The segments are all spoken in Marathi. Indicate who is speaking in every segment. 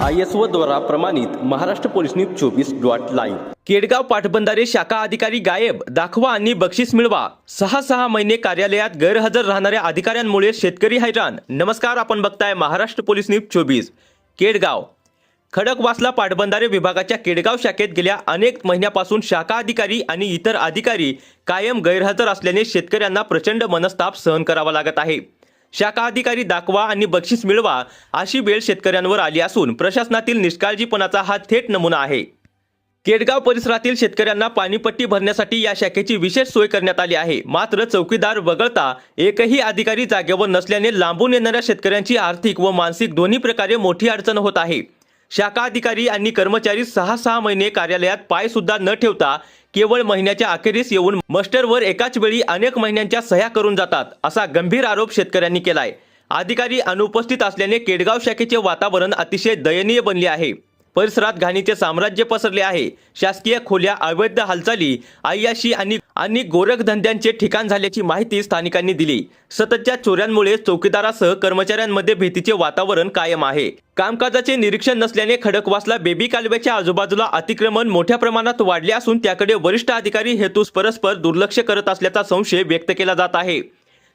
Speaker 1: ISO द्वारा प्रमाणित Maharashtra police news 24.live। Kedgaon पाटबंधारे शाखा अधिकारी गायब, दाखवा आणि बक्षीस मिळवा। 6 महिने कार्यालयात गैरहजर राहणाऱ्या अधिकाऱ्यांमुळे शेतकरी हैराण। नमस्कार, आपण बघताय महाराष्ट्र पोलीस न्यूज 24। केडगाव खडकवासला पाटबंधारे विभागाच्या केडगाव शाखेत गेल्या अनेक महिन्यापासून शाखा अधिकारी आणि इतर अधिकारी कायम गैरहजर असल्याने शेतकऱ्यांना प्रचंड मनस्ताप सहन करावा लागत आहे। शाखा अधिकारी दाखवा आणि बक्षीस मिळवा अशी वेळ शेतकऱ्यांवर आली असून प्रशासनातील निष्काळजीपणाचा हा थेट नमुना आहे। केडगाव परिसरातील शेतकऱ्यांना पाणीपट्टी भरण्यासाठी या शाखेची विशेष सोय करण्यात आली आहे, मात्र चौकीदार वगळता एकही अधिकारी जागेवर नसल्याने लांबून येणाऱ्या शेतकऱ्यांची आर्थिक व मानसिक दोन्ही प्रकारे मोठी अडचण होत आहे। शाखा अधिकारी आणि कर्मचारी 6 महिने कार्यालयात पाय सुद्धा न ठेवता केवळ महिन्याच्या अखेरीस येऊन मस्टरवर एकाच वेळी अनेक महिन्यांच्या सह्या करून जातात, असा गंभीर आरोप शेतकऱ्यांनी केलाय। अधिकारी अनुपस्थित असल्याने केडगाव शाखेचे वातावरण अतिशय दयनीय बनले आहे। परिसरात घाणीचे साम्राज्य पसरले आहे। शासकीय खोल्या, अवैध हालचाली, अय्याशी आणि गोरखधंद्यांचे ठिकाण झाल्याची माहिती स्थानिकांनी दिली। सततच्या चोऱ्यांमुळे चौकीदारासह कर्मचाऱ्यांमध्ये भीतीचे वातावरण कायम आहे। कामकाजाचे निरीक्षण नसल्याने खडकवासला बेबी कालव्याच्या आजूबाजूला अतिक्रमण मोठ्या प्रमाणात वाढले असून त्याकडे वरिष्ठ अधिकारी हेतूस परस्पर दुर्लक्ष करत असल्याचा संशय व्यक्त केला जात आहे।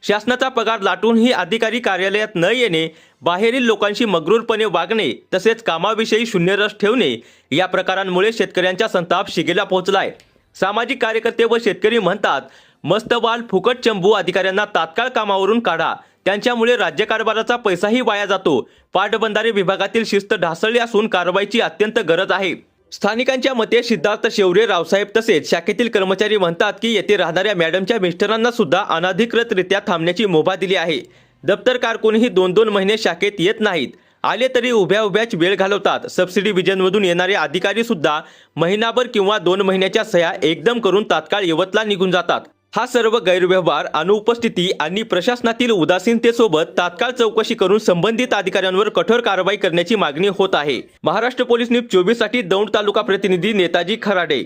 Speaker 1: शासनाचा पगार लाटूनही अधिकारी कार्यालयात न येणे, बाहेरील लोकांशी मग्रूरपणे वागणे तसेच कामाविषयी शून्य रस ठेवणे या प्रकारांमुळे शेतकऱ्यांचा संताप शिगेला पोहोचलाय। सामाजिक कार्यकर्ते व शेतकरी म्हणतात, मस्तवाल फुकट चंबू अधिकाऱ्यांना तात्काळ कामावरून काढा, त्यांच्यामुळे राज्यकारभाराचा पैसाही वाया जातो। पाटबंधारे विभागातील शिस्त ढासळली असून कारवाईची अत्यंत गरज आहे। स्थानिकांच्या मते सिद्धार्थ शेवरे, रावसाहेब तसेच शाखेतील कर्मचारी म्हणतात की येथे राहणाऱ्या मॅडमच्या मिस्टरांना सुद्धा अनधिकृतरित्या थांबण्याची मुभा दिली आहे। दप्तर कारकुनही 2-2 महिने शाखेत येत नाहीत, आले तरी उभ्याच वेळ घालवतात। सबसिडी विजनमधून येणारे अधिकारी सुद्धा महिनाभर किंवा 2 महिन्याच्या सह्या एकदम करून तात्काळ यवतला निघून जातात। हा सर्व गैरव्यवहार, अनुपस्थिती आणि प्रशासनातील उदासीनतेसोबत तात्काळ चौकशी करून संबंधित अधिकाऱ्यांवर कठोर कारवाई करण्याची मागणी होत आहे। महाराष्ट्र पोलीस न्यूज 24 साठी दौंड तालुका प्रतिनिधी नेताजी खराडे।